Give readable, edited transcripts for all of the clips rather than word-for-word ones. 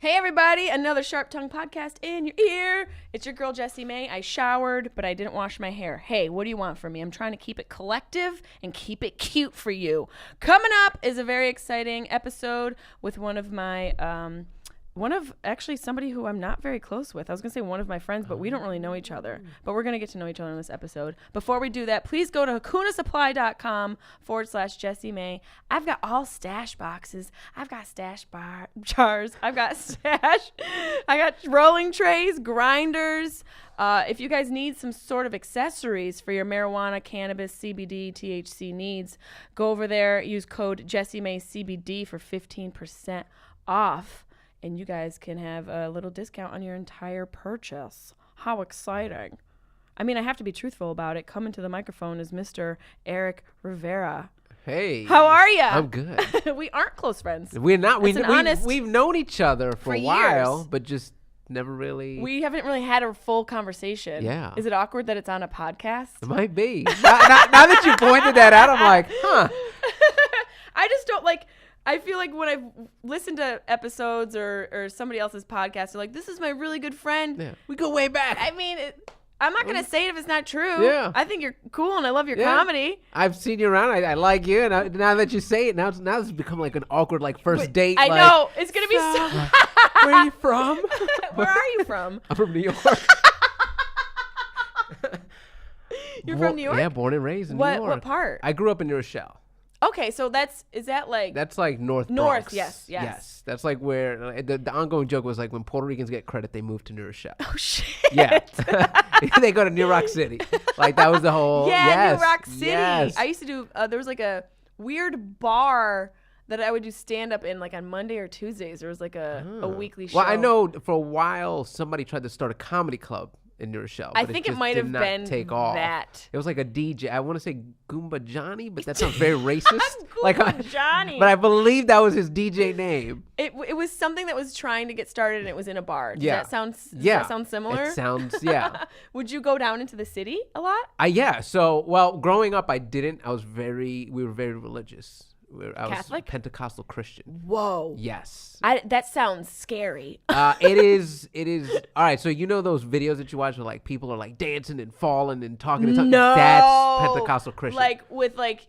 Hey everybody, another Sharp Tongue podcast in your ear. It's your girl Jessimae. I showered, but I didn't wash my hair. Hey, what do you want from me? I'm trying to keep it collective and keep it cute for you. Coming up is a very exciting episode with one of my, actually somebody who I'm not very close with. I was going to say one of my friends, but we don't really know each other. But we're going to get to know each other in this episode. Before we do that, please go to hakunasupply.com/Jessimae. I've got all stash boxes. I've got stash jars. I've got stash. I got rolling trays, grinders. If you guys need some sort of accessories for your marijuana, cannabis, CBD, THC needs, go over there. Use code JessimaeCBD for 15% off. And you guys can have a little discount on your entire purchase. How exciting. I mean, I have to be truthful about it. Coming to the microphone is Mr. Erik Rivera. Hey. How are you? I'm good. We aren't close friends. We're not. We've known each other for a while, years. But just never really. We haven't really had a full conversation. Yeah. Is it awkward that it's on a podcast? It might be. now that you pointed that out, I'm like, huh. I just don't like... I feel like when I've listened to episodes or somebody else's podcast, they're like, this is my really good friend. Yeah. We go way back. I mean, I'm not going to say it if it's not true. Yeah. I think you're cool and I love your comedy. I've seen you around. I like you. And now that you say it, now it's become like an awkward first date. I know. It's going to be so... Where are you from? Where are you from? I'm from New York. You're from New York? Yeah, born and raised in New York. What part? I grew up in New Rochelle. Okay, so is that like... That's like North Bronx. Yes. That's like where the ongoing joke was like when Puerto Ricans get credit, they move to New Rochelle. Oh, shit. Yeah. They go to New Rock City. Like that was the whole... Yeah, yes, New Rock City. Yes. I used to do... there was like a weird bar that I would do stand-up in like on Monday or Tuesdays. There was like a weekly show. Well, I know for a while somebody tried to start a comedy club in New Rochelle. I think it might have been take off. that. It was like a DJ. I want to say Goomba Johnny, but that sounds very racist. Goomba Johnny. But I believe that was his DJ name. It was something that was trying to get started and it was in a bar. Does that sound similar? It sounds, yeah. Would you go down into the city a lot? Yeah. So, well, growing up, I didn't. We were very religious. I Catholic? was Pentecostal Christian. Whoa. Yes. That sounds scary. It is. All right. So you know those videos that you watch where like people are like dancing and falling and talking and talking? No. That's Pentecostal Christian. Like with like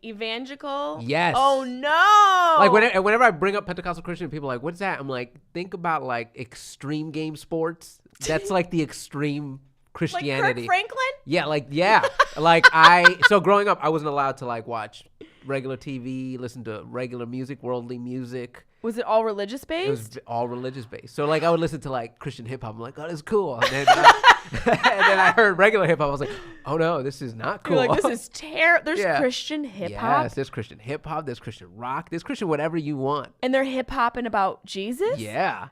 evangelical? Yes. Oh no. Like whenever I bring up Pentecostal Christian, people are like, what's that? I'm like, think about like extreme game sports. That's like the extreme Christianity. Like Kirk Franklin? Yeah. So growing up, I wasn't allowed to like watch regular TV, listen to regular music, worldly music. Was it all religious based? It was all religious based. So like I would listen to like Christian hip hop. I'm like, oh, this is cool. And then I heard regular hip hop. I was like, oh no, this is not cool. You're like, this is terrible. There's Christian hip hop. Yes, there's Christian hip hop. There's Christian rock. There's Christian whatever you want. And they're hip hopping about Jesus? Yeah.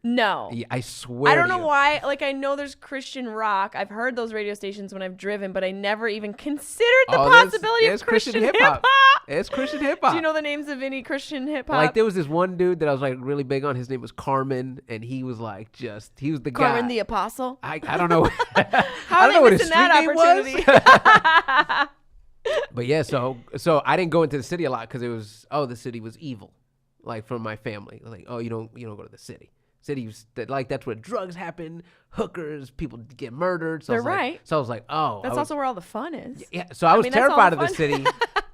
No. Yeah, I swear. I don't know why. Like, I know there's Christian rock. I've heard those radio stations when I've driven, but I never even considered the possibility of Christian hip hop. It's Christian hip hop. Do you know the names of any Christian hip hop? Like, there was this one dude that I was like really big on. His name was Carmen, and he was like he was the guy. Carmen the Apostle? I don't know. How I don't know what his missing street that name opportunity? was. But yeah, so I didn't go into the city a lot because it was the city was evil, like from my family. Like, oh, you don't go to the city. Cities that that's where drugs happen, hookers, people get murdered. So They're right. So I was like, oh, that's also where all the fun is. Yeah. So I was terrified of the city,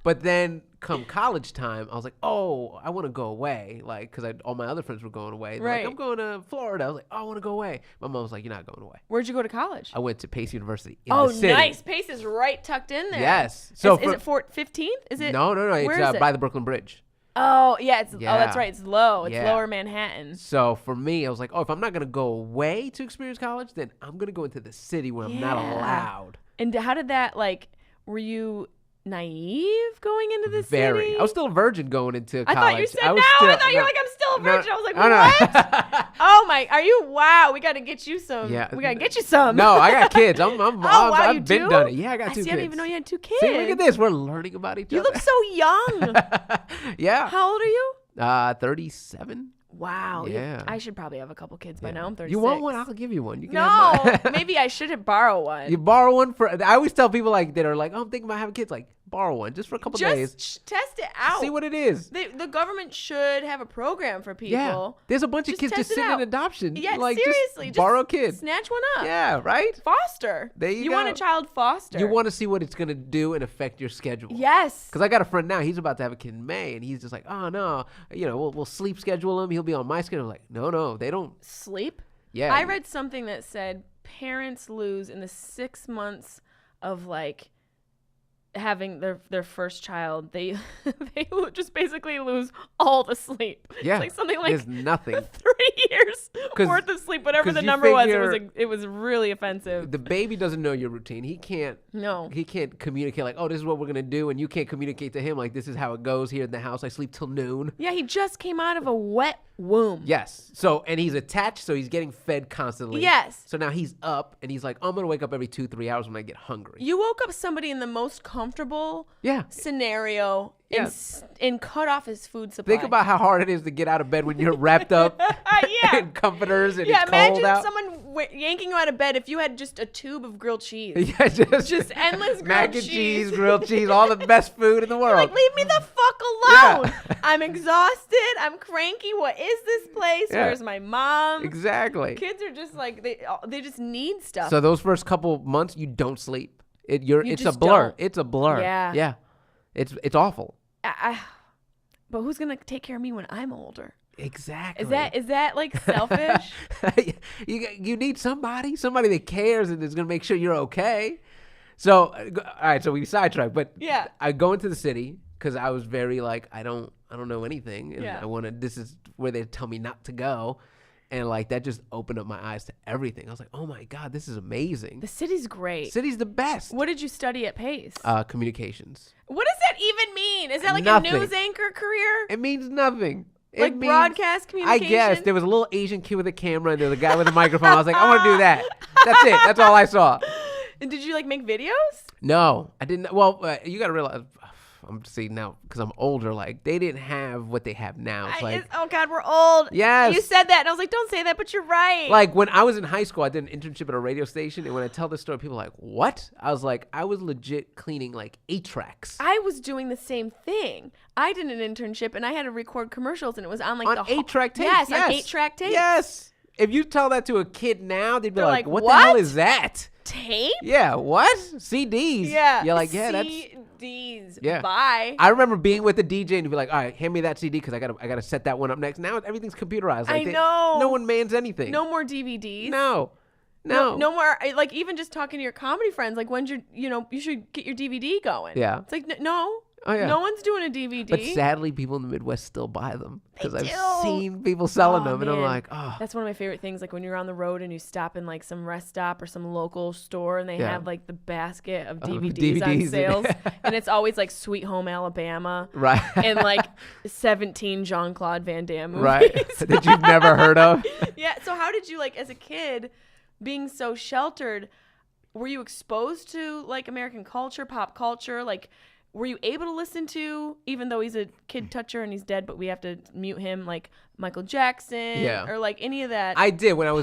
but then come college time, I was like, oh, I want to go away, like because all my other friends were going away. Right. Like, I'm going to Florida. I was like, oh, I want to go away. My mom was like, you're not going away. Where'd you go to college? I went to Pace University. In the city. Nice. Pace is right tucked in there. Yes. So is it Fort 15th? Is it? No. It's by the Brooklyn Bridge. Oh, yeah. Oh, that's right. It's low. It's lower Manhattan. So for me, I was like, oh, if I'm not going to go away to experience college, then I'm going to go into the city where I'm not allowed. And how did that, were you naive going into the city? I was still a virgin going into college. I thought you said I thought you were like, I'm still a virgin. I was like, what? Oh my, are you? Wow, we got to get you some. Yeah. We got to get you some. No, I got kids. I've been done it. Yeah, I got two kids. I didn't even know you had 2 kids. See, look at this. We're learning about each other. You look so young. Yeah. How old are you? 37. Wow. Yeah. I should probably have a couple kids by now. I'm 36. You want one? I'll give you one. You can no. Maybe I should borrow one. You borrow one I always tell people that are like, oh, I'm thinking about having kids. Like, borrow one just for a couple just days. Test it out. See what it is. The government should have a program for people. Yeah. There's a bunch of kids just sitting in adoption. Yeah, like, seriously. Just borrow kids. Snatch one up. Yeah, right? Foster. There you You go. want a child foster. You want to see what it's going to do and affect your schedule. Yes. Because I got a friend now. He's about to have a kid in May, and he's just like, oh, no. We'll sleep schedule him. He'll be on my schedule. Like, no, they don't. Sleep? Yeah. I read something that said parents lose in the 6 months of, like, having their first child, they just basically lose all the sleep. Yeah. It's like something like there's nothing. 3 years worth of sleep, whatever the number was. It was really offensive. The baby doesn't know your routine. He can't communicate like, oh, this is what we're gonna do, and you can't communicate to him like, this is how it goes here in the house. I sleep till noon. Yeah, he just came out of a wet womb. Yes. So, and he's attached, so he's getting fed constantly. Yes. So now he's up, and he's like, I'm gonna wake up every 2-3 hours when I get hungry. You woke up somebody in the most comfortable scenario and cut off his food supply. Think about how hard it is to get out of bed when you're wrapped up in comforters and it's cold imagine out. someone yanking you out of bed if you had just a tube of grilled cheese. Yeah, just endless grilled mac and cheese, grilled cheese, all the best food in the world. Like, leave me the fuck alone. Yeah. I'm exhausted. I'm cranky. What is this place? Yeah. Where's my mom? Exactly. Kids are just like, they just need stuff. So those first couple months, you don't sleep. It's a blur. Don't. It's a blur. Yeah. It's awful. But who's gonna take care of me when I'm older? Exactly. Is that like selfish? you need somebody that cares and is gonna make sure you're okay. So all right, so we sidetracked, but yeah, I go into the city because I was very like, I don't know anything, and this is where they tell me not to go. And, like, that just opened up my eyes to everything. I was like, oh, my God, this is amazing. The city's great. City's the best. What did you study at Pace? Communications. What does that even mean? Is that like nothing. A news anchor career? It means nothing. Like broadcast communication? I guess. There was a little Asian kid with a camera and there was a guy with a microphone. I was like, I want to do that. That's it. That's all I saw. And did you, like, make videos? No, I didn't. Well, you got to realize... I'm seeing now because I'm older. Like, they didn't have what they have now. It's oh God, we're old. Yes, you said that, and I was like, don't say that, but you're right. Like, when I was in high school, I did an internship at a radio station, and when I tell this story, people are like, "What?" I was like, I was legit cleaning like 8-tracks. I was doing the same thing. I did an internship, and I had to record commercials, and it was on like the 8-track tapes. Yes, on 8-track tapes. Yes. If you tell that to a kid now, they'd be like, "What the hell is that?" Tape? Yeah. What? CDs? Yeah. You're like, yeah, CDs. Yeah. Bye. I remember being with the DJ and he'd be like, all right, hand me that CD because I gotta set that one up next. Now everything's computerized. Like, I know. No one mans anything. No more DVDs. No more. Like, even just talking to your comedy friends, like, when's you should get your DVD going. Yeah. It's like, no. Oh, yeah. No one's doing a DVD. But sadly, people in the Midwest still buy them because I've do. seen people selling them, and I'm man. like, oh. That's one of my favorite things. Like, when you're on the road and you stop in like some rest stop or some local store, and they have like the basket of DVDs on sales, and it's always like Sweet Home Alabama, right? And like 17 Jean-Claude Van Damme movies, right? That you've never heard of. Yeah. So how did you, like, as a kid, being so sheltered, were you exposed to like American culture, pop culture, like? Were you able to listen to, even though he's a kid toucher and he's dead, but we have to mute him, like Michael Jackson or like any of that? I did when I was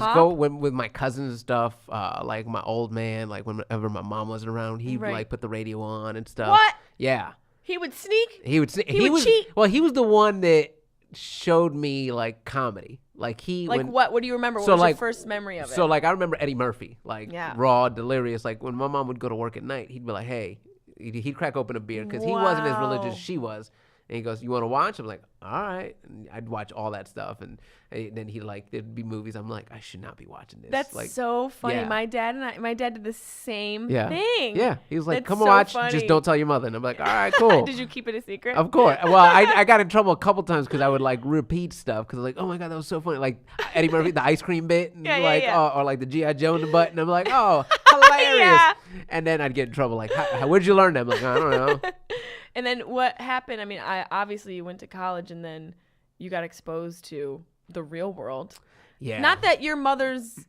with my cousins and stuff, like my old man, like whenever my mom wasn't around, he'd like put the radio on and stuff. What? Yeah. He would sneak? He would cheat? Well, he was the one that showed me like comedy. Like what? What do you remember? What was your first memory of it? So like I remember Eddie Murphy, like raw, delirious. Like when my mom would go to work at night, he'd be like, hey. He'd crack open a beer because he wasn't as religious as she was. And he goes, you want to watch? I'm like, all right. And I'd watch all that stuff. And then there'd be movies. I'm like, I should not be watching this. That's like, so funny. Yeah. My dad did the same thing. Yeah. He was like, That's come so watch. funny. Just don't tell your mother. And I'm like, all right, cool. Did you keep it a secret? Of course. Well, I got in trouble a couple times because I would like repeat stuff because I was like, oh my God, that was so funny. Like Eddie Murphy, the ice cream bit. And or like the G.I. Joe in the butt. And I'm like, oh, hilarious. Yeah. And then I'd get in trouble. Like, where'd you learn that? I'm like, I don't know. And then what happened? I mean, obviously you went to college and then you got exposed to the real world. Yeah. Not that your mother's,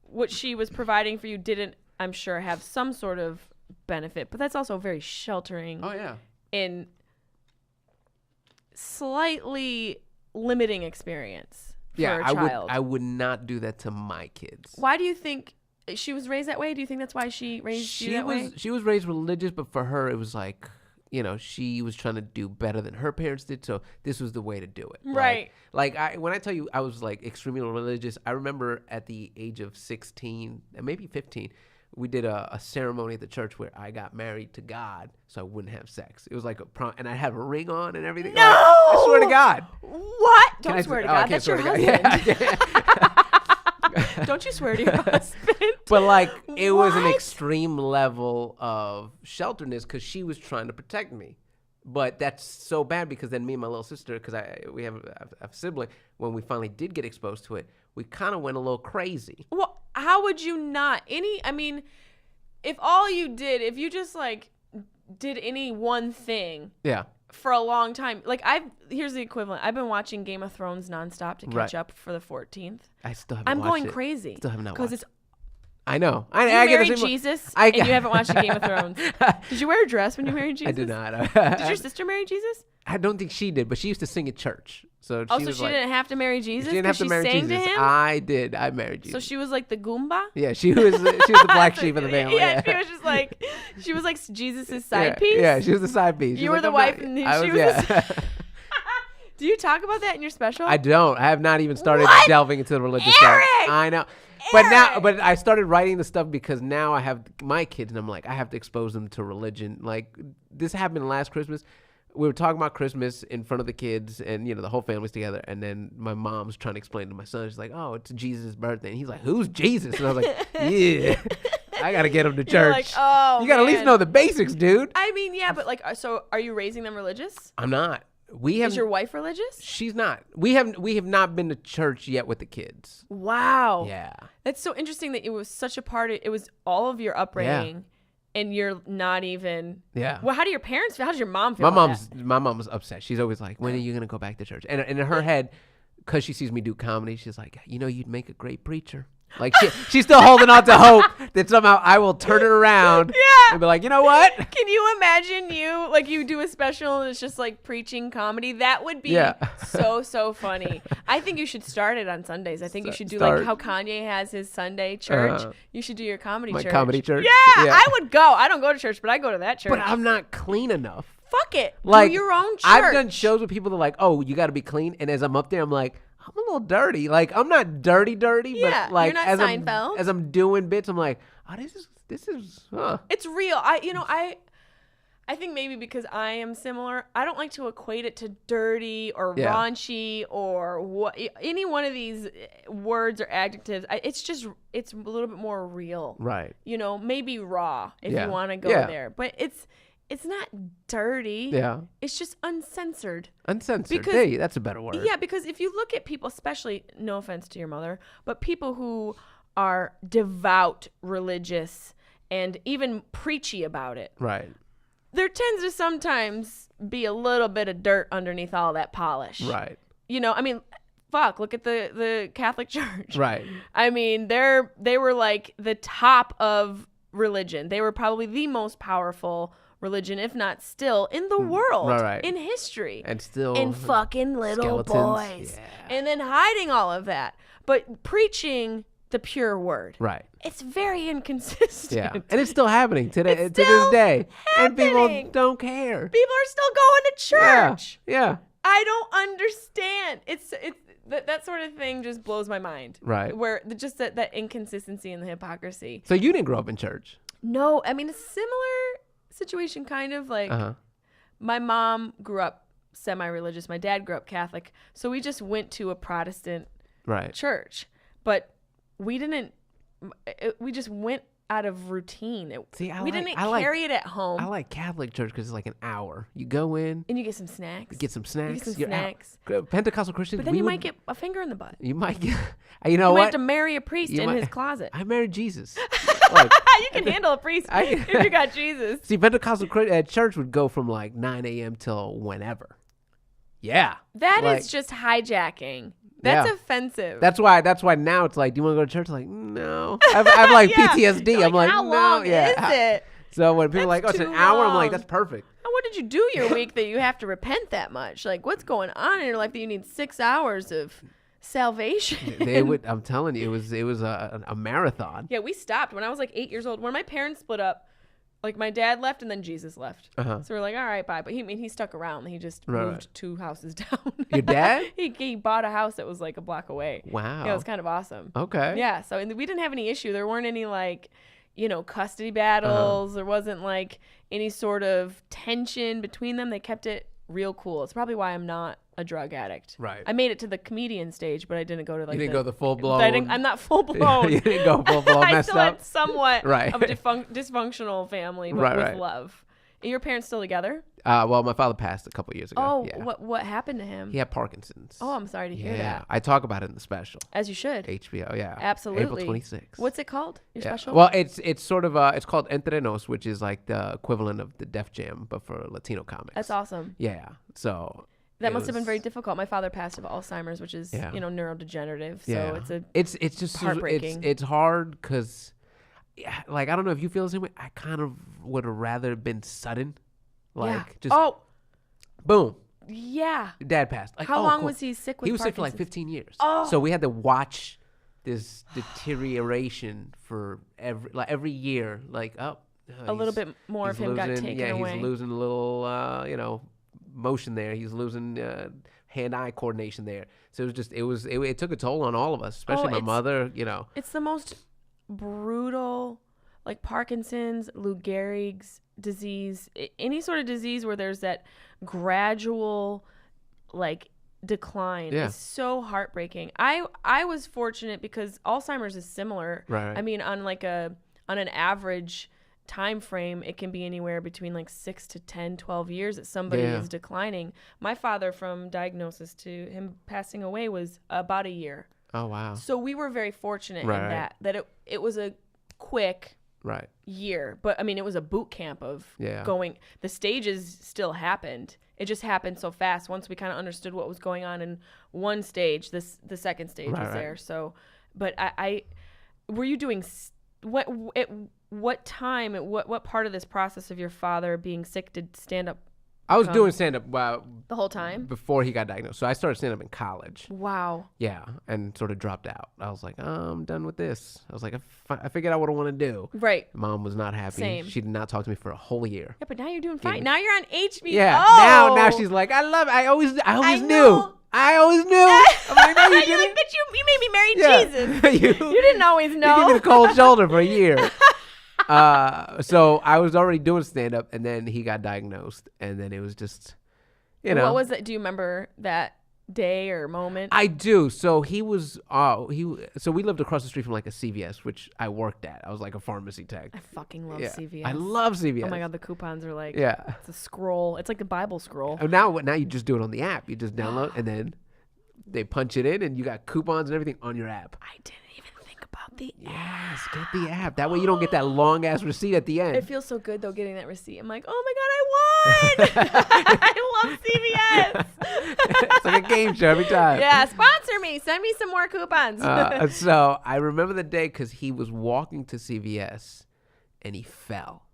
what she was providing for you didn't, I'm sure, have some sort of benefit, but that's also very sheltering. Oh, yeah. In slightly limiting experience for a child. I would not do that to my kids. Why do you think she was raised that way? Do you think that's why she raised you that way? She was raised religious, but for her, it was like, she was trying to do better than her parents did, so this was the way to do it. Right. When I tell you I was like extremely religious, I remember at the age of 16, maybe 15, we did a ceremony at the church where I got married to God so I wouldn't have sex. It was like and I had a ring on and everything. No! I swear to God. What? Don't swear to God. That's your husband. Yeah, Don't you swear to your husband? But it was an What? extreme level of shelterness because she was trying to protect me. But that's so bad because then me and my little sister, because we have a sibling, when we finally did get exposed to it, we kind of went a little crazy. Well, how would you not? If all you did, if you just did any one thing Yeah. for a long time, here's the equivalent. I've been watching Game of Thrones nonstop to catch up for the 14th. I still haven't I'm watched going it. crazy. Still have not because watched it's it. I know. you I get the married same- Jesus I- and you haven't watched Game of Thrones. Did you wear a dress when you married Jesus? I did not. Did your sister marry Jesus? I don't think she did, but she used to sing at church. So Oh, she so was she like, didn't have to marry Jesus? she didn't have to 'cause marry sang Jesus. to him? I did. I married Jesus. So she was like the Goomba? Yeah, she was the black sheep of the family. Yeah, she was like Jesus' side piece? Yeah, she was the side piece. She You was were the like, wife I'm and not- she I was yeah. Do you talk about that in your special? I don't. I have not even started What? delving into the religious Eric! stuff. I know. But I started writing the stuff because now I have my kids and I'm like, I have to expose them to religion. Like this happened last Christmas. We were talking about Christmas in front of the kids and, the whole family's together. And then my mom's trying to explain to my son. She's like, oh, it's Jesus' birthday. And he's like, who's Jesus? And I was like, yeah, I got to get him to You're church. like, oh, you got to at least man. know the basics, dude. Yeah, but so are you raising them religious? I'm not. Is your wife religious? She's not. We have not been to church yet with the kids. Wow. Yeah. That's so interesting that it was such a part of it was all of your upbringing and you're not even. Yeah. Well, how do your parents feel? How does your mom feel? My mom's upset. She's always like, when are you gonna go back to church? And in her head, because she sees me do comedy, she's like, you'd make a great preacher. Like she's still holding on to hope that somehow I will turn it around. Yeah. And be like, you know what? Can you imagine you do a special and it's just like preaching comedy? That would be so funny. I think you should start it on Sundays. I think you should do like how Kanye has his Sunday church. You should do your comedy My church. comedy church? Yeah, Yeah. I would go. I don't go to church, but I go to that church. But I'm not clean enough. Fuck it. Like do your own church. I've done shows with people that are like, oh, you got to be clean. And as I'm up there, I'm like, I'm a little dirty. Like I'm not dirty, Yeah, but like you're not as Seinfeld. I'm doing bits, I'm like, oh, this is. It's real. I think maybe because I am similar, I don't like to equate it to dirty or raunchy or what any one of these words or adjectives. It's a little bit more real. Right. Maybe raw if you want to go there. But it's not dirty. Yeah. It's just uncensored. Uncensored. Because- Hey, that's a better word. Yeah, because if you look at people, especially, no offense to your mother, but people who are devout, religious, and even preachy about it, Right. there tends to sometimes be a little bit of dirt underneath all that polish. Right. Fuck, look at the Catholic Church. Right. They were like the top of religion. They were probably the most powerful religion, if not still, in the world, right. in history. And still. And fucking little skeletons. boys. Yeah. And then hiding all of that. But preaching the pure word. Right. It's very inconsistent. Yeah. And it's still happening today, It's to still this day. And people happening. don't care. People are still going to church. Yeah. I don't understand. It's that sort of thing just blows my mind. Right. Where just that inconsistency and the hypocrisy. So you didn't grow up in church. No, a similar situation, kind of like my mom grew up semi-religious. My dad grew up Catholic. So we just went to a Protestant church. But we didn't, we just went out of routine. We didn't carry it at home. I like Catholic church because it's like an hour. You go in. And you get some snacks. Get some snacks. You're out. Pentecostal Christians. But then you might get a finger in the butt. You might get. You know might what? have to marry a priest in his closet. I married Jesus. You can handle a priest if you got Jesus. See, Pentecostal church would go from like 9 a.m. till whenever. Yeah. That is just hijacking. That's offensive. That's why now it's like, do you want to go to church? Like, no. I'm like PTSD. You're I'm like, how no. long Yeah. is it? So when people are like, oh, it's That's an too hour, I'm long. like, that's perfect. What did you do your week that you have to repent that much? Like, what's going on in your life that you need 6 hours of salvation? They would. I'm telling you, it was a marathon. Yeah, we stopped when I was like 8 years old. When my parents split up, Like my dad left and then Jesus left. Uh-huh. So we're like, all right, bye. But he stuck around. He just Right, moved 2 houses down. Your dad? he bought a house that was like a block away. Wow. Yeah, it was kind of awesome. Okay. Yeah. So and we didn't have any issue. There weren't any like, custody battles. There wasn't like any sort of tension between them. They kept it real cool. It's probably why I'm not a drug addict. Right. I made it to the comedian stage, but I didn't go to like You didn't go the full blown. I'm not full blown. You didn't go full blown I messed still up. had somewhat Right. of a dysfunctional family, but Right, with right. love. Are your parents still together? Well, my father passed a couple years ago. Oh, yeah. what happened to him? He had Parkinson's. Oh, I'm sorry to hear that. I talk about it in the special. As you should. HBO, yeah. Absolutely. April 26th. What's it called? Your special? Well, it's sort of it's called Entre Nos, which is like the equivalent of the Def Jam, but for Latino comics. That's awesome. Yeah. So That must have been very difficult. My father passed of Alzheimer's, which is Yeah. Neurodegenerative. So it's just heartbreaking. It's hard because, like, I don't know if you feel the same way. I kind of would have rather been sudden, like just boom. Yeah. Dad passed. Like, How long cool. was he sick with He was sick for like Parkinson's? 15 years. Oh. So we had to watch this deterioration for every year. Like, a little bit more of him got taken away. He's losing a little, motion there. He's losing hand-eye coordination there. So it took a toll on all of us, especially my mother. It's the most brutal, like Parkinson's, Lou Gehrig's disease, any sort of disease where there's that gradual, like, decline is so heartbreaking. I was fortunate because Alzheimer's is similar. Right. I mean, on an average time frame, it can be anywhere between like 6 to 10, 12 years that somebody is declining. My father, from diagnosis to him passing away, was about a year. Oh, wow. So we were very fortunate in that it was a quick year. But I mean, it was a boot camp of going. The stages still happened. It just happened so fast. Once we kind of understood what was going on in one stage, the second stage was there. So, but I were you doing what time, what part of this process of your father being sick did stand up? I was doing stand-up the whole time before he got diagnosed. So I started stand-up in college. Wow. Yeah, and sort of dropped out. I was like, I'm done with this. I was like, I figured out what I want to do. Right. Mom was not happy. Same. She did not talk to me for a whole year. Yeah, but now you're doing fine. Now you're on HBO. Yeah. Now she's like, I love it. I always knew. I always knew. I'm like, no, you You're didn't. like, but you made me marry Jesus. you You didn't always know. You gave me the cold shoulder for a year. So I was already doing stand-up, and then he got diagnosed, and then it was just, What was it? Do you remember that day or moment? I do. So he was, so we lived across the street from like a CVS, which I worked at. I was like a pharmacy tech. I fucking love CVS. I love CVS. Oh my God, the coupons are like, yeah. It's a scroll. It's like the Bible scroll. Now you just do it on the app. You just download, and then they punch it in, and you got coupons and everything on your app. I didn't even think about the app. Yes, get the app. That way you don't get that long-ass receipt at the end. It feels so good, though, getting that receipt. I'm like, oh my God, I won. I love CVS. It's like a game show every time. Yeah, sponsor me. Send me some more coupons. So I remember the day because he was walking to CVS and he fell.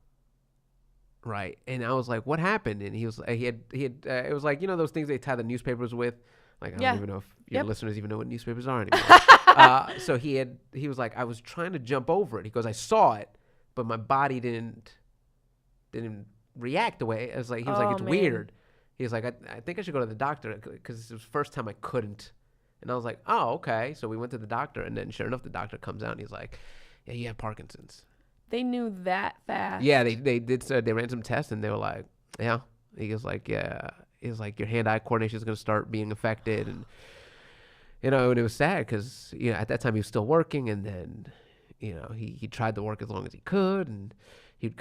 Right. And I was like, what happened? And he had, it was like, those things they tie the newspapers with. Like, I don't even know if your listeners even know what newspapers are anymore. So he was like, I was trying to jump over it. He goes, I saw it, but my body didn't react the way. It was like, he was like, it's weird. He was like, I think I should go to the doctor because it was the first time I couldn't. And I was like, oh, okay. So we went to the doctor, and then sure enough, the doctor comes out and he's like, yeah, you have Parkinson's. They knew that fast. Yeah, they did. So they ran some tests, and they were like, yeah. He was like, yeah. He was like, your hand-eye coordination is going to start being affected, and and it was sad because at that time he was still working, and then he tried to work as long as he could, and he'd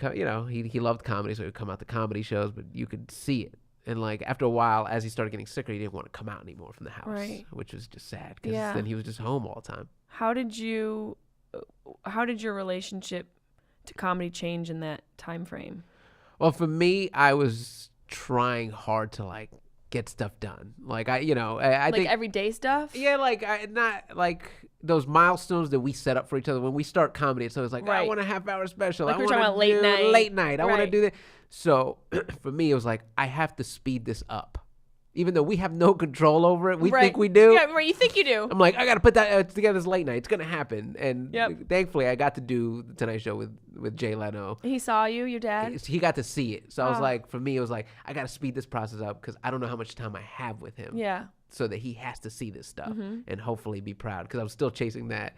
he loved comedy, so he'd come out to comedy shows, but you could see it. And like after a while, as he started getting sicker, he didn't want to come out anymore from the house, which was just sad because then he was just home all the time. How did your relationship to comedy change in that time frame? Well, for me, I was trying hard to like get stuff done. Like I like think everyday stuff. Yeah, like not like those milestones that we set up for each other when we start comedy. It's always like, I want a half-hour special. Like I we're want talking about late night. I want to do that. So for me, it was like I have to speed this up. even though we have no control over it. We Right. think we do. Yeah, right. You think you do. I'm like, I got to put that together this late night. It's going to happen. And Yep. thankfully, I got to do the Tonight Show with Jay Leno. He saw you, your dad. He got to see it. So I was Oh. like, for me, it was like, I got to speed this process up because I don't know how much time I have with him. Yeah. So that he has to see this stuff and hopefully be proud because I was still chasing that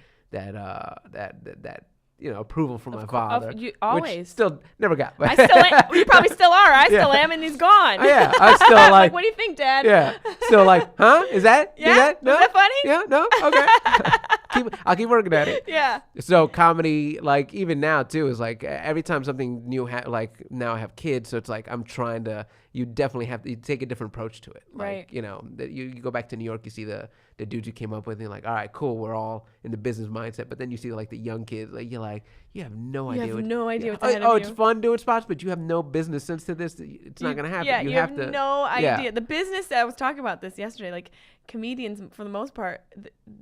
approval from my father. You always. Which still never got. I still am. You probably still are. I still am, and he's gone. Oh, yeah, I was still I'm like, what do you think, Dad? yeah, still like, huh? Is that? Yeah? Is that? No? Is that funny? Yeah, no? Okay. I'll keep working at it. Yeah. So comedy, like even now too, is like every time something new, like now I have kids, so it's like I'm trying to. You definitely have to you take a different approach to it. Right. Like, that you go back to New York, you see the dudes you came up with, and you're like, all right, cool, we're all in the business mindset. But then you see like the young kids, like you're like, you have no idea. You have no idea what's oh, ahead oh, of it's you. fun doing spots, but you have no business sense to this. It's not gonna happen. Yeah, you have to. no idea. Yeah. The business, I was talking about this yesterday, like comedians, for the most part,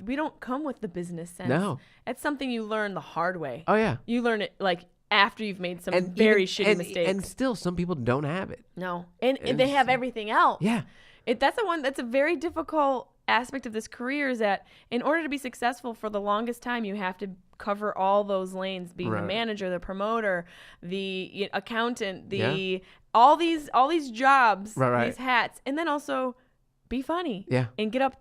we don't come with the business sense. No. It's something you learn the hard way. Oh yeah. You learn it like after you've made some And very even- shitty and, mistakes. And still, some people don't have it. No. And they have everything else. Yeah. That's a very difficult aspect of this career is that in order to be successful for the longest time, you have to cover all those lanes, being the Right. manager, the promoter, the accountant, Yeah. all these jobs, Right. these hats, and then also be funny. Yeah. And get up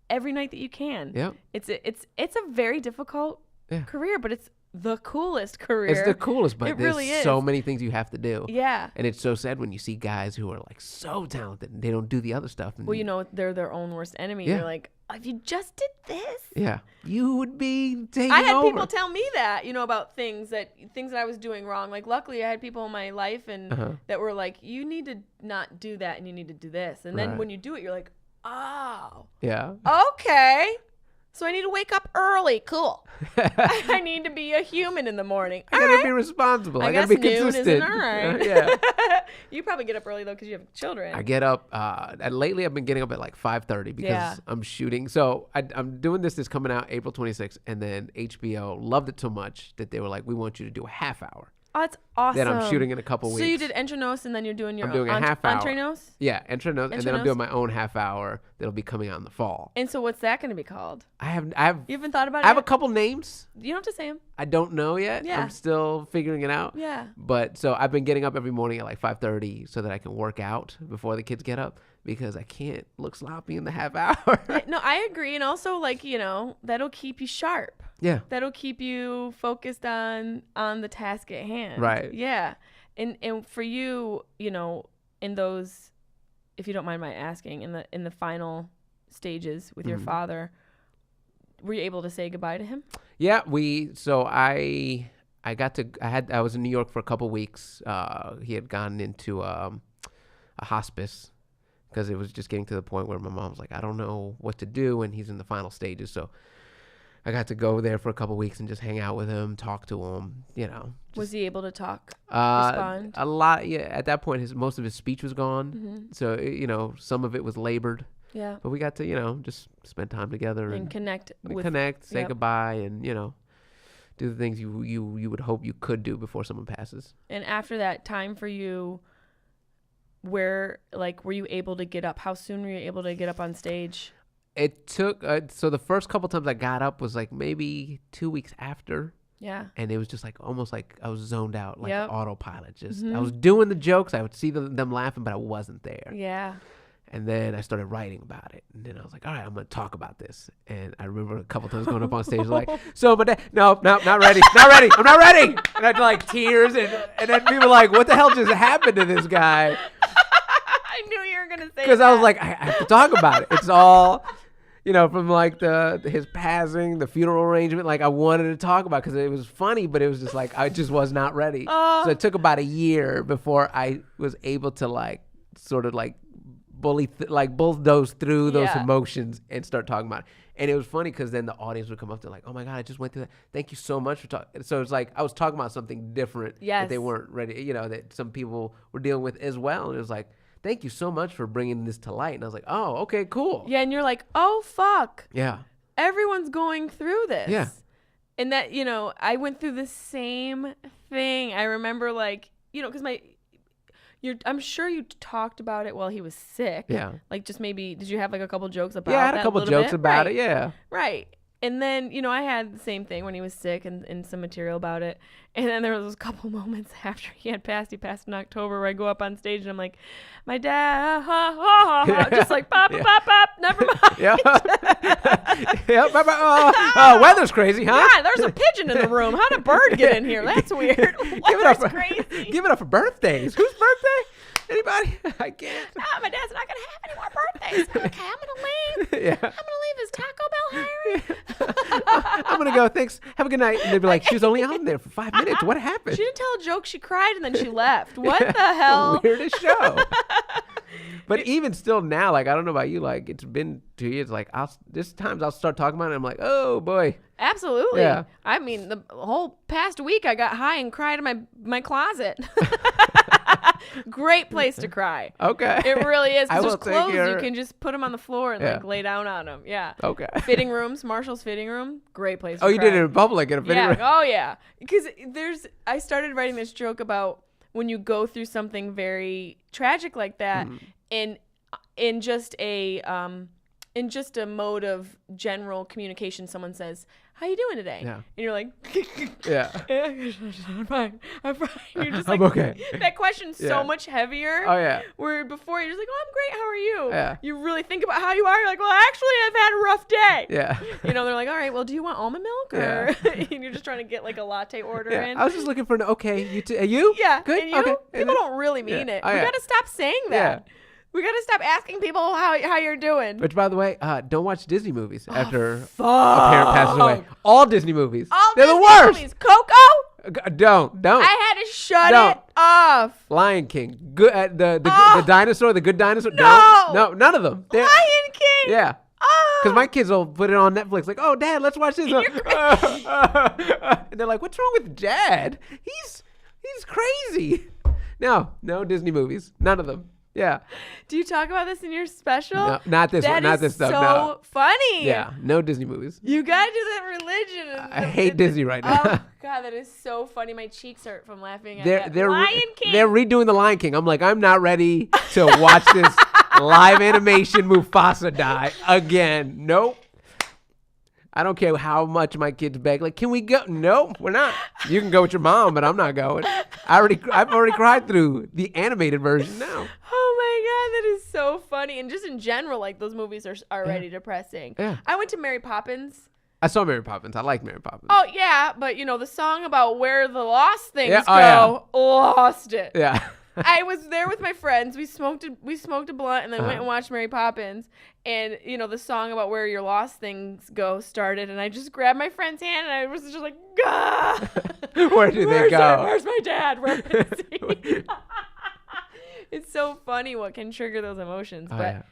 every night that you can. Yep. It's a very difficult Yeah. career, but it's the coolest career. It's the coolest, but It there's really is. so many things you have to do. Yeah. And it's so sad when you see guys who are like so talented and they don't do the other stuff. And Well, they're their own worst enemy. Yeah. You're like, if you just did this. yeah, you would be taking I had over. people tell me that, about things that I was doing wrong. Like, luckily, I had people in my life and that were like, you need to not do that and you need to do this. And then Right. when you do it, you're like, oh, Yeah. okay. So I need to wake up early. Cool. I need to be a human in the morning. I gotta be responsible. I gotta guess be noon consistent. isn't all right. Yeah. You probably get up early, though, because you have children. I get up. Lately, I've been getting up at like 5:30 because Yeah. I'm shooting. So I'm doing this. This coming out April 26th, and then HBO loved it so much that they were like, "We want you to do a half hour." Oh, that's awesome. Then I'm shooting in a couple weeks. So you did Entrenos, and then you're doing your I'm doing a half hour. Entrenos? Yeah, Entrenos, and then I'm Entrenos? doing my own half hour that'll be coming out in the fall. And so what's that going to be called? I have You haven't thought about it I have a yet? couple names. You don't have to say them. I don't know yet. Yeah. I'm still figuring it out. Yeah. But so I've been getting up every morning at like 5:30 so that I can work out before the kids get up because I can't look sloppy in the half hour. No, I agree. And also, like, that'll keep you sharp. Yeah. That'll keep you focused on the task at hand. Right. Yeah. And for you, in those, if you don't mind my asking, in the final stages with your father, were you able to say goodbye to him? Yeah, I was in New York for a couple weeks. He had gone into a hospice because it was just getting to the point where my mom was like, I don't know what to do, and he's in the final stages. So I got to go there for a couple weeks and just hang out with him, talk to him, Was he able to talk, respond? A lot. Yeah, at that point, most of his speech was gone. So some of it was labored. Yeah. But we got to just spend time together And connect with. say yep. goodbye, and do the things you would hope you could do before someone passes. And after that time for you, were you able to get up? How soon were you able to get up on stage? It took so the first couple times I got up was like maybe 2 weeks after. Yeah. And it was just like almost like I was zoned out, like Yep. autopilot. Just I was doing the jokes, I would see them laughing, but I wasn't there. Yeah. And then I started writing about it. And then I was like, all right, I'm going to talk about this. And I remember a couple times going up on stage like, so, but no, not ready. Not ready. I'm not ready. And I'd like tears. And then people were like, what the hell just happened to this guy? I knew you were going to say Because I was like, I have to talk about it. It's all, from like his passing, the funeral arrangement. Like I wanted to talk about because it was funny, but it was just like, I just was not ready. So it took about a year before I was able to like, sort of like, bulldoze through those Yeah. emotions and start talking about it. And it was funny because then the audience would come up to like, oh my God, I just went through that. Thank you so much for talking. So it's like I was talking about something different that they Yes. weren't ready, that some people were dealing with as well. And it was like, thank you so much for bringing this to light. And I was like, oh, okay, cool. Yeah, and you're like, oh, fuck. Yeah. Everyone's going through this. Yeah. And that, I went through the same thing. I remember because I'm sure you talked about it while he was sick. Yeah. Like just maybe, did you have like a couple jokes about Yeah, I had that a couple little jokes bit? about Right. it. Yeah. Right. And then, I had the same thing when he was sick and some material about it. And then there was those couple moments after he passed in October where I go up on stage and I'm like, my dad, ha, ha, ha, ha, just like pop, Yeah. pop, pop, never mind. Yeah. Yeah. Weather's crazy, huh? God, there's a pigeon in the room. How'd a bird get in here? That's weird. Weather's crazy. Give it up for birthdays. Whose birthday? Anybody? I can't. Oh, my dad's not going to have any more birthdays. Okay, I'm going to leave. Yeah. I'm going to leave. Is Taco Bell hiring? I'm gonna go. Thanks. Have a good night. And they'd be like, she was only on there for 5 minutes. What happened? She didn't tell a joke. She cried and then she left. What the hell? Weirdest show. But even still now, like, I don't know about you, like, it's been 2 years. Like, there's times I'll start talking about it and I'm like, oh boy. Absolutely. Yeah. I mean, the whole past week I got high and cried in my closet. Great place to cry. Okay. It really is. I Because will there's take clothes your- you can just put them on the floor and like lay down on them. Yeah. Okay. Fitting rooms, Marshall's fitting room, great place. Oh, to you cry. did it in public in a fitting Yeah. room? Oh yeah. Because I started writing this joke about when you go through something very tragic like that, in just a mode of general communication, someone says, "How you doing today?" Yeah. And you're like, Yeah. I'm fine. You're just I'm like, okay. that question's Yeah. so much heavier. Oh, yeah. Where before you're just like, "Oh, I'm great. How are you?" Yeah. You really think about how you are. You're like, "Well, actually, I've had a rough day." Yeah. They're like, "All right, well, do you want almond milk?" Or and you're just trying to get like a latte order Yeah. in. I was just looking for an okay. You? Yeah. Good? And you? Okay. People don't really mean it. Oh, We yeah. got to stop saying that. We got to stop asking people how you're doing. Which, by the way, don't watch Disney movies after a Fuck. parent passes away. All Disney movies. All They're Disney the worst. movies. Coco? Don't. I had to shut Don't. it off. Lion King. Good. The dinosaur. The good dinosaur. No. No, none of them. They're- Lion King. Yeah. Oh. Because my kids will put it on Netflix, like, oh, Dad, let's watch this. And they're like, what's wrong with Dad? He's crazy. No Disney movies. None of them. Yeah. Do you talk about this in your special? No, not this one. Not this stuff. so No. funny. Yeah. No Disney movies. You got to do that religion. I hate Disney right now. Oh, God, that is so funny. My cheeks hurt from laughing at that. They're Lion King. They're redoing the Lion King. I'm like, I'm not ready to watch this live animation Mufasa die again. Nope. I don't care how much my kids beg. Like, can we go? Nope, we're not. You can go with your mom, but I'm not going. I've already cried through the animated version now. Oh my God, that is so funny. And just in general, like those movies are already depressing. Yeah. I went to Mary Poppins. I saw Mary Poppins. I like Mary Poppins. Oh yeah, but the song about where the lost things Yeah, go, lost it. Yeah. I was there with my friends. We smoked a blunt and then went and watched Mary Poppins. And the song about where your lost things go started, and I just grabbed my friend's hand and I was just like, "Gah! Where did they go? Where's my dad? Where is he?" It's so funny what can trigger those emotions, but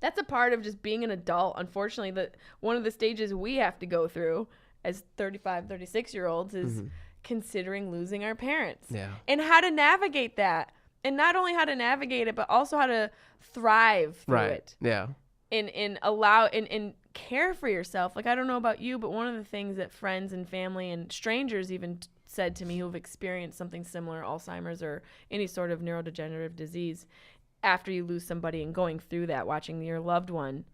that's a part of just being an adult. Unfortunately, one of the stages we have to go through as 35, 36-year-olds is considering losing our parents. Yeah. And how to navigate that. And not only how to navigate it, but also how to thrive through it. Yeah. And allow and care for yourself. Like, I don't know about you, but one of the things that friends and family and strangers even said to me who've experienced something similar, Alzheimer's or any sort of neurodegenerative disease, after you lose somebody and going through that, watching your loved one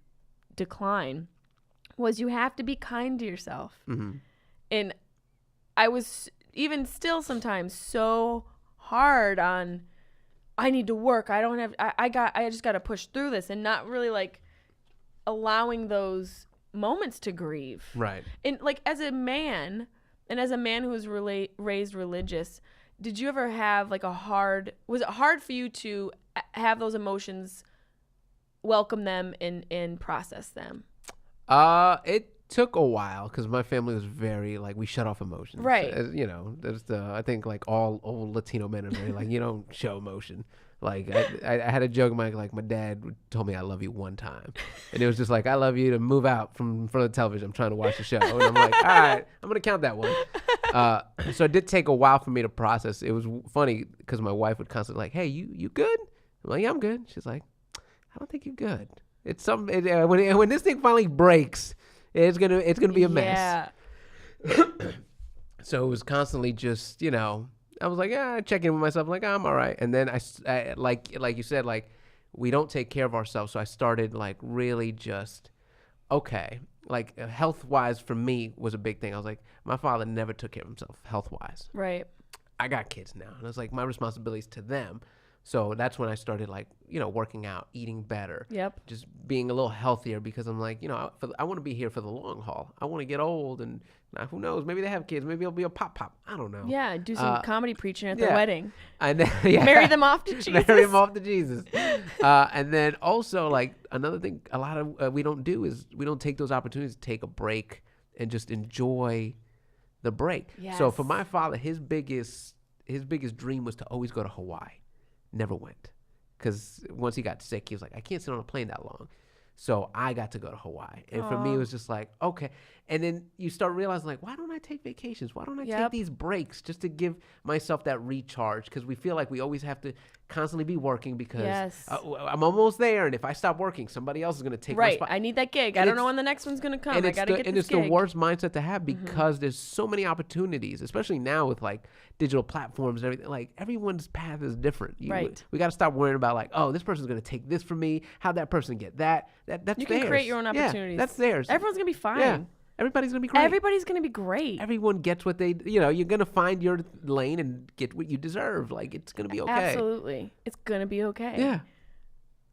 decline, was you have to be kind to yourself. Mm-hmm. And I was even still sometimes so hard on, I need to work. I just got to push through this, and not really like allowing those moments to grieve. Right. And like as a man who was raised religious, did you ever have like was it hard for you to have those emotions, welcome them and process them? It took a while because my family was very like, we shut off emotions. Right. There's I think like all old Latino men are very like, you don't show emotion. Like I had a joke, my dad told me I love you one time, and it was just like, I love you to move out from front of the television. I'm trying to watch the show, and I'm like, all right, I'm gonna count that one. So it did take a while for me to process. It was funny because my wife would constantly like, hey, you good? I'm like, yeah, I'm good. She's like, I don't think you're good. It's something when this thing finally breaks, it's gonna be a mess. Yeah. So it was constantly just I was like, yeah, I check in with myself, like, I'm all right. And then I like you said, like, we don't take care of ourselves. So I started like really just, okay, like health wise for me was a big thing. I was like, my father never took care of himself health wise. Right. I got kids now, and it's like my responsibilities to them. So that's when I started, like, working out, eating better. Yep. Just being a little healthier, because I'm like, I want to be here for the long haul. I want to get old, and who knows? Maybe they have kids. Maybe it'll be a pop. I don't know. Yeah, do some comedy preaching at their wedding. And then, Marry them off to Jesus. Marry them off to Jesus. And then also, like, another thing a lot of we don't do is we don't take those opportunities to take a break and just enjoy the break. Yes. So for my father, his biggest dream was to always go to Hawaii. Never went, because once he got sick, he was like, I can't sit on a plane that long. So I got to go to Hawaii. And for me, it was just like, okay. And then you start realizing, like, why don't I take vacations? Why don't I take these breaks just to give myself that recharge? Because we feel like we always have to constantly be working, because I'm almost there. And if I stop working, somebody else is going to take my spot. I need that gig. I don't know when the next one's going to come. I got to get this gig. And it's the worst mindset to have, because there's so many opportunities, especially now with like digital platforms and everything. Like, everyone's path is different. Right. We got to stop worrying about, like, oh, this person's going to take this from me. How'd that person get that? That's theirs. You can create your own opportunities. Yeah, that's theirs. Everyone's going to be fine. Yeah. Everybody's going to be great. Everybody's going to be great. Everyone gets what they, you're going to find your lane and get what you deserve. Like, it's going to be okay. Absolutely. It's going to be okay. Yeah.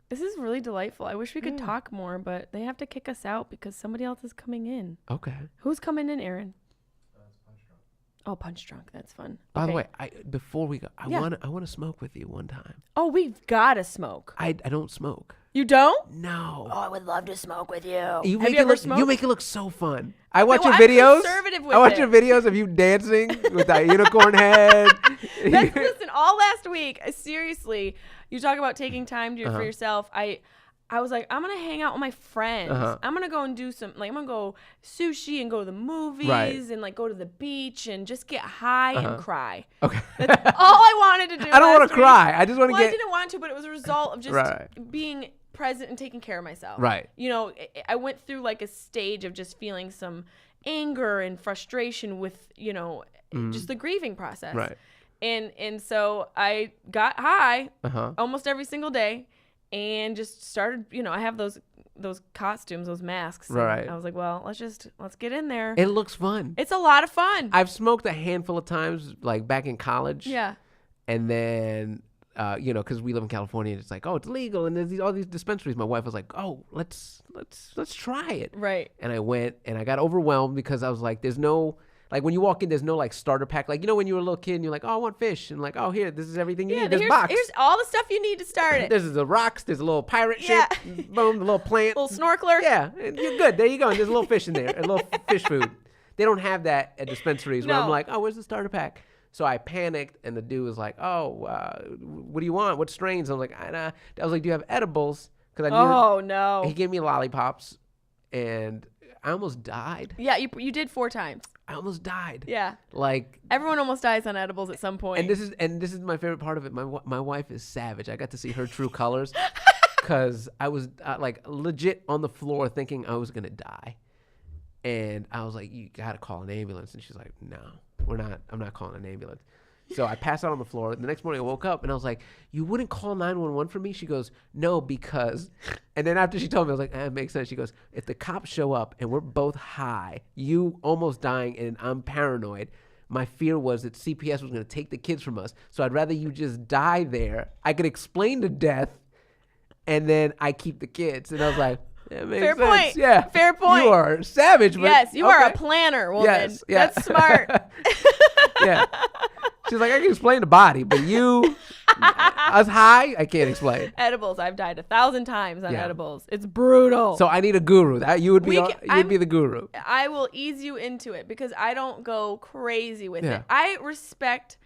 This is really delightful. I wish we could talk more, but they have to kick us out because somebody else is coming in. Okay. Who's coming in, Aaron? Oh, Punch Drunk. That's fun. By the way, before we go, I want to smoke with you one time. Oh, we've got to smoke. I don't smoke. You don't? No. Oh, I would love to smoke with you. You Have make you ever smoked? You make it look so fun. I watch well, your videos. I'm conservative with I watch it. your videos of you dancing with that unicorn head. Listen, all last week, seriously, you talk about taking time for yourself. I was like, I'm going to hang out with my friends. I'm going to go and do I'm going to go sushi and go to the movies and like go to the beach and just get high and cry. Okay. That's all I wanted to do. I don't want to cry. I just want to I didn't want to, but it was a result of just being present and taking care of myself. Right. I went through like a stage of just feeling some anger and frustration with, just the grieving process. Right. And so I got high almost every single day. And just started, I have those costumes, those masks. Right. I was like, well, let's get in there. It looks fun. It's a lot of fun. I've smoked a handful of times, like back in college. Yeah. And then, because we live in California, and it's like, oh, it's legal, and there's all these dispensaries. My wife was like, oh, let's try it. Right. And I went, and I got overwhelmed because I was like, there's no. Like, when you walk in, there's no, like, starter pack. Like, when you were a little kid and you're like, oh, I want fish. And like, oh, here, this is everything you need. There's box. Here's all the stuff you need to start it. There's the rocks. There's a little pirate ship. Boom, the little plant. Little snorkeler. Yeah, and you're good. There you go. And there's a little fish in there. A little fish food. They don't have that at dispensaries where I'm like, oh, where's the starter pack? So I panicked, and the dude was like, oh, what do you want? What strains? I was like, I was like, do you have edibles? Because I knew no. He gave me lollipops, and I almost died. Yeah, you did 4 times. I almost died. Yeah. Like, everyone almost dies on edibles at some point. And this is my favorite part of it. My wife is savage. I got to see her true colors because I was like legit on the floor thinking I was gonna die, and I was like, you gotta call an ambulance. And she's like, no, we're not. I'm not calling an ambulance. So I passed out on the floor. The next morning I woke up and I was like, you wouldn't call 911 for me? She goes, no, because. And then after she told me, I was like, it makes sense. She goes, if the cops show up and we're both high, you almost dying and I'm paranoid, my fear was that CPS was going to take the kids from us. So I'd rather you just die there. I could explain the death and then I keep the kids. And I was like, that makes Fair sense. point. Yeah. Fair point. You are savage. But yes, you are a planner, woman. Yes. Yeah. That's smart. Yeah. She's like, I can explain the body, but you, us high, I can't explain. Edibles, I've died 1,000 times on edibles. It's brutal. So I need a guru. You would be the guru. I will ease you into it because I don't go crazy with it. I respect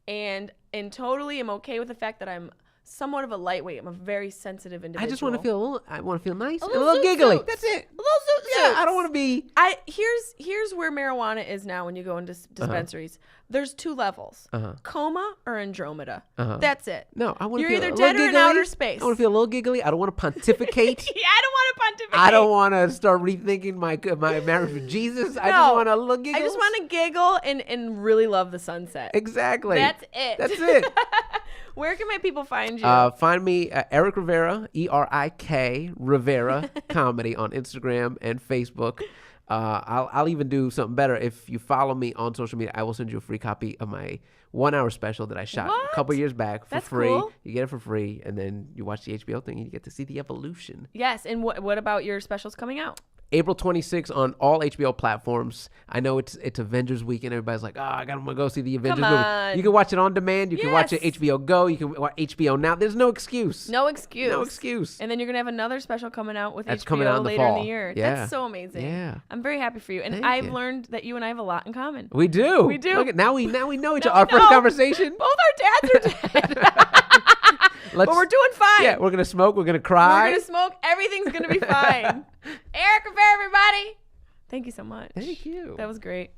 and totally am okay with the fact that I'm somewhat of a lightweight. I'm a very sensitive individual. I just want to feel nice, a little giggly. Zoot. That's it. A little zoot. suits. I don't want to be. Here's where marijuana is now when you go into dispensaries. There's 2 levels: coma or Andromeda. That's it. No, I want to You're feel either a dead little or in giggly. outer space. I want to feel a little giggly. I don't want to pontificate. Yeah, I don't want to pontificate. I don't want to start rethinking my marriage with Jesus. I just want a little giggle. I just want to giggle and really love the sunset. Exactly. That's it. That's it. Where can my people find you? Find me Erik Rivera, ERIK Rivera Comedy on Instagram and Facebook. I'll even do something better. If you follow me on social media, I will send you a free copy of my 1-hour special that I shot a couple years back for free. Cool. You get it for free, and then you watch the HBO thing and you get to see the evolution. Yes, and what about your specials coming out? April 26th on all HBO platforms. I know it's Avengers weekend. Everybody's like, I'm going to go see the Avengers movie. You can watch it on demand. You can watch it HBO Go. You can watch HBO Now. There's no excuse. No excuse. No excuse. And then you're going to have another special coming out with HBO coming out in the later fall. in the year. Yeah. That's so amazing. Yeah. I'm very happy for you. And Thank I've you. learned that you and I have a lot in common. We do. We do. Look at, now we know each Now other. Our we first know. conversation. Both our dads are dead. But we're doing fine. Yeah, we're going to smoke. We're going to cry. We're going to smoke. Everything's going to be fine. Erik Rivera, everybody. Thank you so much. Thank you. That was great.